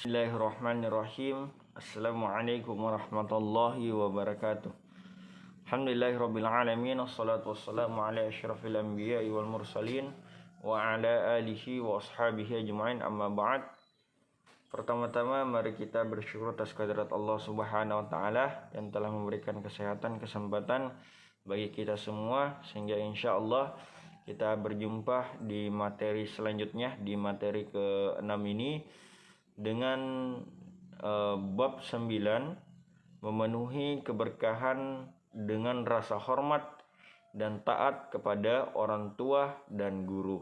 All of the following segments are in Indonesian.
Bismillahirrahmanirrahim. Assalamualaikum warahmatullahi wabarakatuh. Alhamdulillahirabbil alamin, wassalatu wassalamu ala asyrafil anbiya'i wal mursalin wa ala alihi wa ashabihi ajma'in, amma ba'd. Pertama-tama mari kita bersyukur atas kehadirat Allah Subhanahu wa taala yang telah memberikan kesehatan, kesempatan bagi kita semua sehingga insyaallah kita berjumpa di materi selanjutnya, di materi ke-6 ini dengan bab 9, memenuhi keberkahan dengan rasa hormat dan taat kepada orang tua dan guru.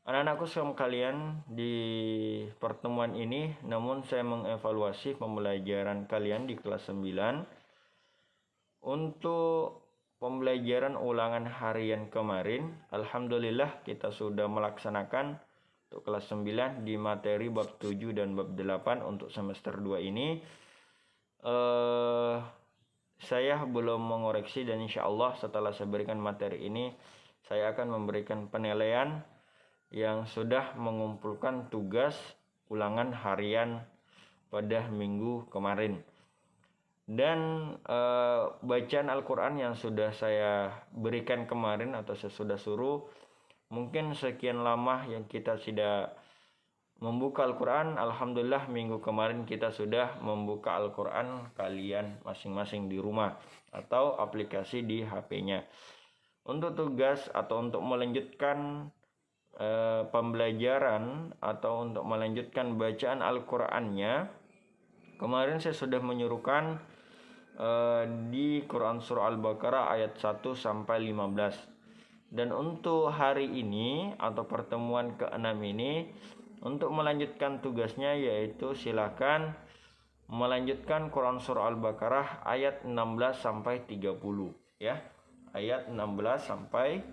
Anak-anakku sekalian, di pertemuan ini namun saya mengevaluasi pembelajaran kalian di kelas 9 untuk pembelajaran ulangan harian kemarin. Alhamdulillah kita sudah melaksanakan untuk kelas 9 di materi bab 7 dan bab 8 untuk semester 2 ini. Saya belum mengoreksi dan insya Allah setelah saya berikan materi ini saya akan memberikan penilaian yang sudah mengumpulkan tugas ulangan harian pada minggu kemarin. Dan bacaan Al-Quran yang sudah saya berikan kemarin atau saya sudah suruh, mungkin sekian lama yang kita tidak membuka Al-Quran. Alhamdulillah minggu kemarin kita sudah membuka Al-Quran kalian masing-masing di rumah atau aplikasi di HP-nya. Untuk tugas atau untuk melanjutkan pembelajaran atau untuk melanjutkan bacaan Al-Qurannya, kemarin saya sudah menyuruhkan di Quran Surah Al-Baqarah ayat 1 sampai 15. Dan untuk hari ini atau pertemuan ke-6 ini, untuk melanjutkan tugasnya yaitu silakan melanjutkan Quran Surah Al-Baqarah ayat 16 sampai 30 ya. Ayat 16 sampai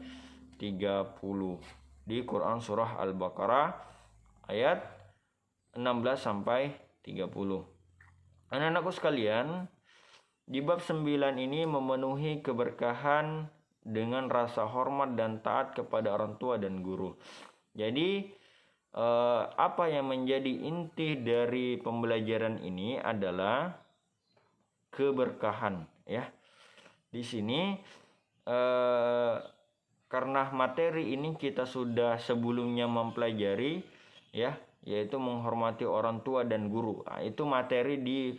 30 di Quran Surah Al-Baqarah ayat 16 sampai 30. Anak-anakku sekalian, di bab 9 ini memenuhi keberkahan dengan rasa hormat dan taat kepada orang tua dan guru. Jadi apa yang menjadi inti dari pembelajaran ini adalah keberkahan ya. Di sini karena materi ini kita sudah sebelumnya mempelajari ya, yaitu menghormati orang tua dan guru. Nah, itu materi di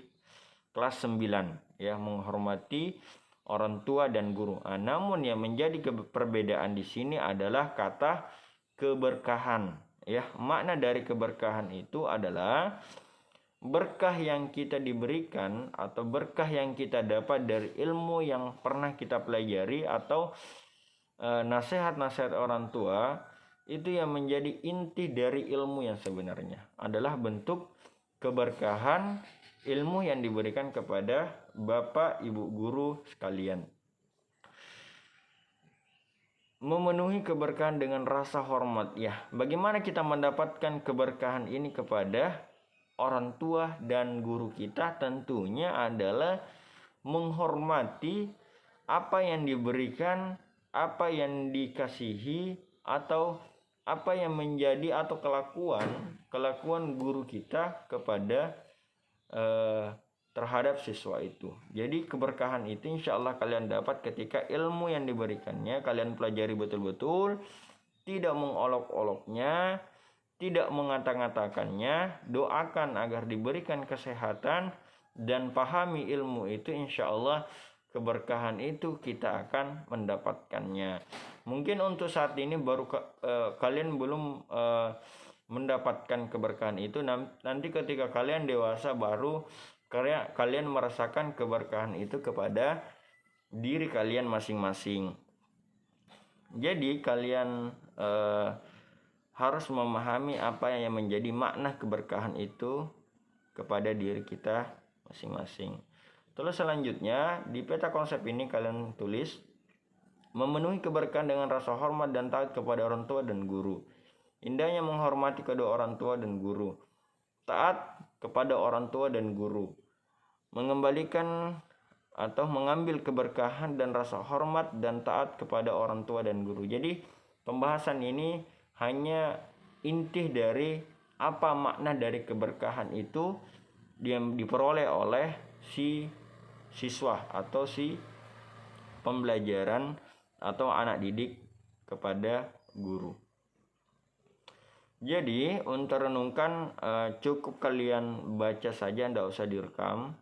kelas 9 ya, menghormati orang tua dan guru. Namun yang menjadi perbedaan di sini adalah kata keberkahan ya. Makna dari keberkahan itu adalah berkah yang kita diberikan atau berkah yang kita dapat dari ilmu yang pernah kita pelajari atau nasihat-nasihat orang tua. Itu yang menjadi inti dari ilmu yang sebenarnya adalah bentuk keberkahan ilmu yang diberikan kepada Bapak Ibu guru sekalian. Memenuhi keberkahan dengan rasa hormat ya. Bagaimana kita mendapatkan keberkahan ini kepada orang tua dan guru kita? Tentunya adalah menghormati apa yang diberikan, apa yang dikasihi, atau apa yang menjadi atau kelakuan guru kita kepada terhadap siswa itu. Jadi keberkahan itu insya Allah kalian dapat ketika ilmu yang diberikannya kalian pelajari betul-betul, tidak mengolok-oloknya, tidak mengata-ngatakannya. Doakan agar diberikan kesehatan dan pahami ilmu itu, insya Allah keberkahan itu kita akan mendapatkannya. Mungkin untuk saat ini baru kalian belum mendapatkan keberkahan itu. Nanti ketika kalian dewasa baru kalian merasakan keberkahan itu kepada diri kalian masing-masing. Jadi kalian harus memahami apa yang menjadi makna keberkahan itu kepada diri kita masing-masing. Terus selanjutnya di peta konsep ini kalian tulis memenuhi keberkahan dengan rasa hormat dan taat kepada orang tua dan guru. Indahnya menghormati kedua orang tua dan guru. Taat kepada orang tua dan guru. Mengembalikan atau mengambil keberkahan dan rasa hormat dan taat kepada orang tua dan guru. Jadi pembahasan ini hanya inti dari apa makna dari keberkahan itu dia diperoleh oleh si siswa atau si pembelajaran atau anak didik kepada guru. Jadi untuk renungkan cukup kalian baca saja, tidak usah direkam.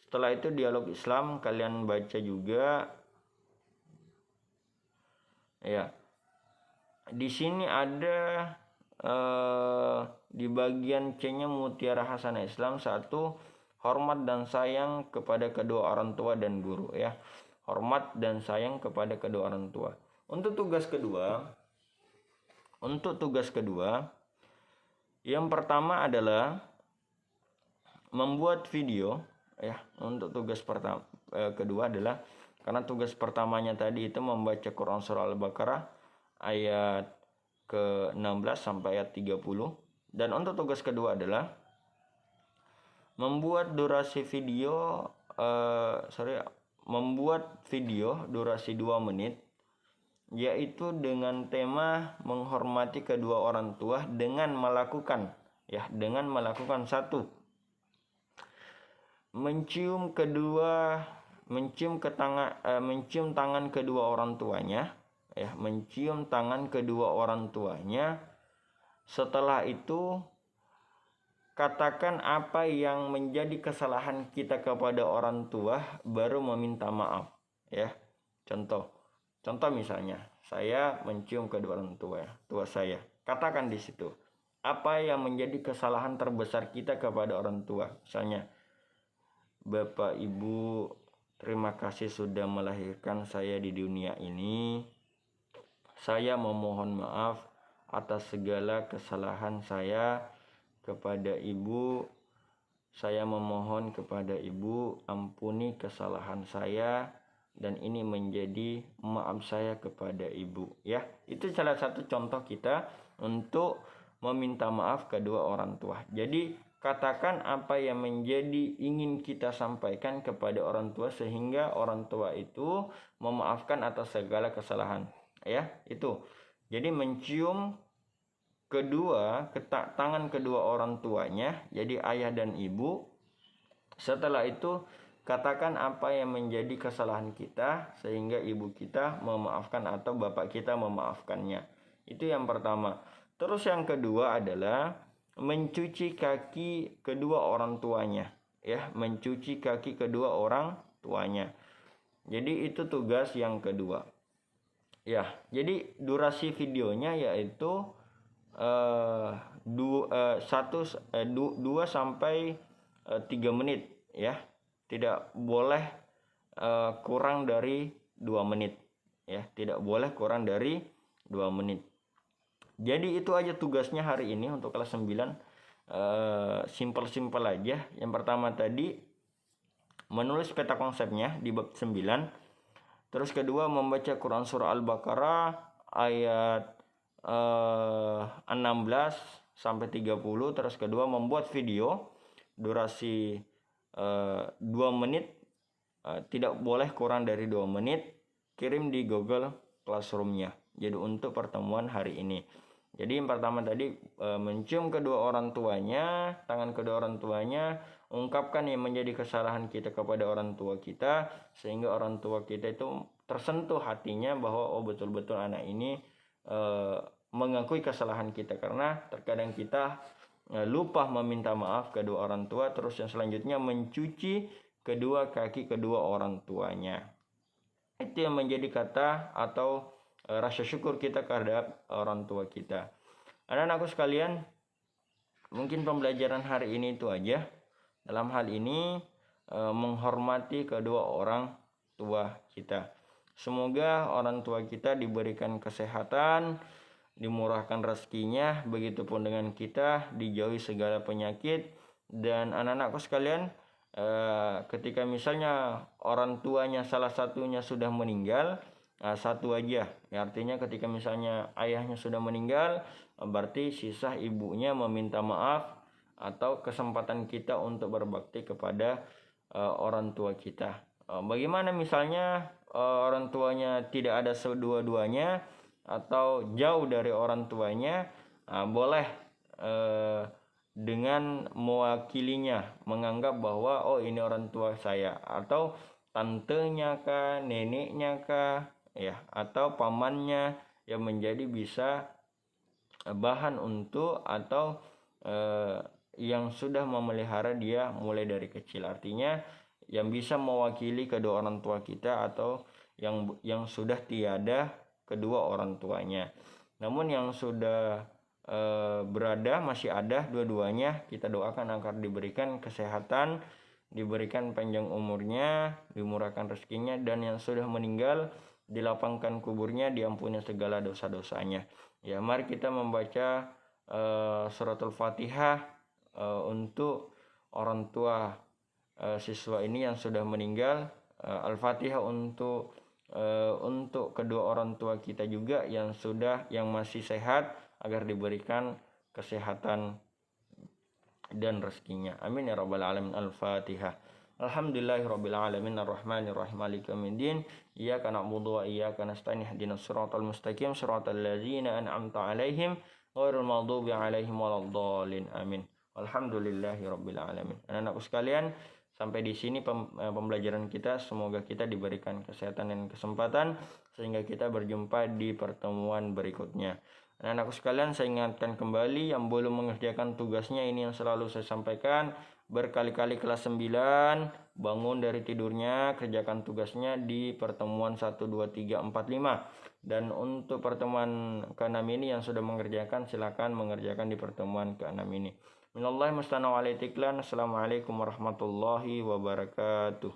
Setelah itu dialog Islam kalian baca juga. Ya, di sini ada di bagian C-nya Mutiara Hasanah Islam 1, hormat dan sayang kepada kedua orang tua dan guru, ya. Hormat dan sayang kepada kedua orang tua. Untuk tugas kedua, yang pertama adalah membuat video, ya. Untuk tugas kedua adalah, karena tugas pertamanya tadi itu membaca Quran surah Al-Baqarah ayat ke-16 sampai ayat 30, dan untuk tugas kedua adalah membuat membuat video durasi 2 menit, yaitu dengan tema menghormati kedua orang tua dengan melakukan 1, mencium tangan kedua orang tuanya, ya, mencium tangan kedua orang tuanya. Setelah itu katakan apa yang menjadi kesalahan kita kepada orang tua, baru meminta maaf, ya. Contoh misalnya, saya mencium kedua orang tua saya. Katakan di situ apa yang menjadi kesalahan terbesar kita kepada orang tua. Misalnya, Bapak Ibu, terima kasih sudah melahirkan saya di dunia ini. Saya memohon maaf atas segala kesalahan saya kepada Ibu. Saya memohon kepada Ibu, ampuni kesalahan saya, dan ini menjadi maaf saya kepada Ibu, ya. Itu salah satu contoh kita untuk meminta maaf kedua orang tua. Jadi katakan apa yang menjadi ingin kita sampaikan kepada orang tua sehingga orang tua itu memaafkan atas segala kesalahan, ya. Itu. Jadi mencium tangan kedua orang tuanya, jadi ayah dan ibu. Setelah itu katakan apa yang menjadi kesalahan kita sehingga ibu kita memaafkan atau bapak kita memaafkannya. Itu yang pertama. Terus yang kedua adalah mencuci kaki kedua orang tuanya, ya, mencuci kaki kedua orang tuanya. Jadi itu tugas yang kedua. Ya, jadi durasi videonya yaitu 2 sampai 3 menit, ya. Tidak boleh kurang dari 2 menit, ya. Tidak boleh kurang dari 2 menit. Jadi itu aja tugasnya hari ini untuk kelas 9. Simpel aja. Yang pertama tadi menulis peta konsepnya di bab 9. Terus kedua membaca Quran surah Al-Baqarah ayat 16 sampai 30. Terus kedua membuat video durasi 2 menit, tidak boleh kurang dari 2 menit. Kirim di Google Classroom-nya. Jadi untuk pertemuan hari ini. Jadi yang pertama tadi mencium kedua orang tuanya, tangan kedua orang tuanya, ungkapkan yang menjadi kesalahan kita kepada orang tua kita sehingga orang tua kita itu tersentuh hatinya bahwa betul-betul anak ini mengakui kesalahan kita, karena terkadang kita lupa meminta maaf kedua orang tua. Terus yang selanjutnya mencuci kedua kaki kedua orang tuanya. Itu yang menjadi kata atau rasa syukur kita terhadap orang tua kita. Anak-anakku sekalian, mungkin pembelajaran hari ini itu aja. Dalam hal ini menghormati kedua orang tua kita. Semoga orang tua kita diberikan kesehatan, dimurahkan rezekinya, begitupun dengan kita, dijauhi segala penyakit. Dan anak-anakku sekalian, ketika misalnya orang tuanya salah satunya sudah meninggal, satu aja, artinya ketika misalnya ayahnya sudah meninggal, berarti sisa ibunya meminta maaf atau kesempatan kita untuk berbakti kepada orang tua kita. Bagaimana misalnya orang tuanya tidak ada sedua-duanya atau jauh dari orang tuanya, boleh dengan mewakilinya, menganggap bahwa oh ini orang tua saya, atau tantenya kah, neneknya kah, ya, atau pamannya, yang menjadi bisa bahan untuk atau yang sudah memelihara dia mulai dari kecil. Artinya yang bisa mewakili kedua orang tua kita atau yang sudah tiada kedua orang tuanya. Namun yang sudah berada, masih ada dua-duanya, kita doakan agar diberikan kesehatan, diberikan panjang umurnya, dimurahkan rezekinya, dan yang sudah meninggal dilapangkan kuburnya, diampuni segala dosa-dosanya. Ya, mari kita membaca suratul Fatihah untuk orang tua siswa ini yang sudah meninggal. Al-Fatihah untuk kedua orang tua kita juga yang masih sehat, agar diberikan kesehatan dan rezekinya. Amin ya rabbal alamin. Al-Fatihah. Alhamdulillahirabbil alamin arrahmanir rahim maliki yaumiddin iyyaka na'budu wa iyyaka nasta'in ihdinas siratal mustaqim siratal ladzina an'amta 'alaihim ghairil maghdubi 'alaihim waladdallin. Amin. Alhamdulillahirabbil alamin. Anak-anakku sekalian, sampai di sini pembelajaran kita. Semoga kita diberikan kesehatan dan kesempatan sehingga kita berjumpa di pertemuan berikutnya. Anak-anakku sekalian, saya ingatkan kembali yang belum mengerjakan tugasnya, ini yang selalu saya sampaikan berkali-kali, kelas 9, bangun dari tidurnya, kerjakan tugasnya di pertemuan 1, 2, 3, 4, 5. Dan untuk pertemuan ke-6 ini yang sudah mengerjakan, silakan mengerjakan di pertemuan ke-6 ini. Minallahi musta'an wa alaihi tiklan. Assalamualaikum warahmatullahi wabarakatuh.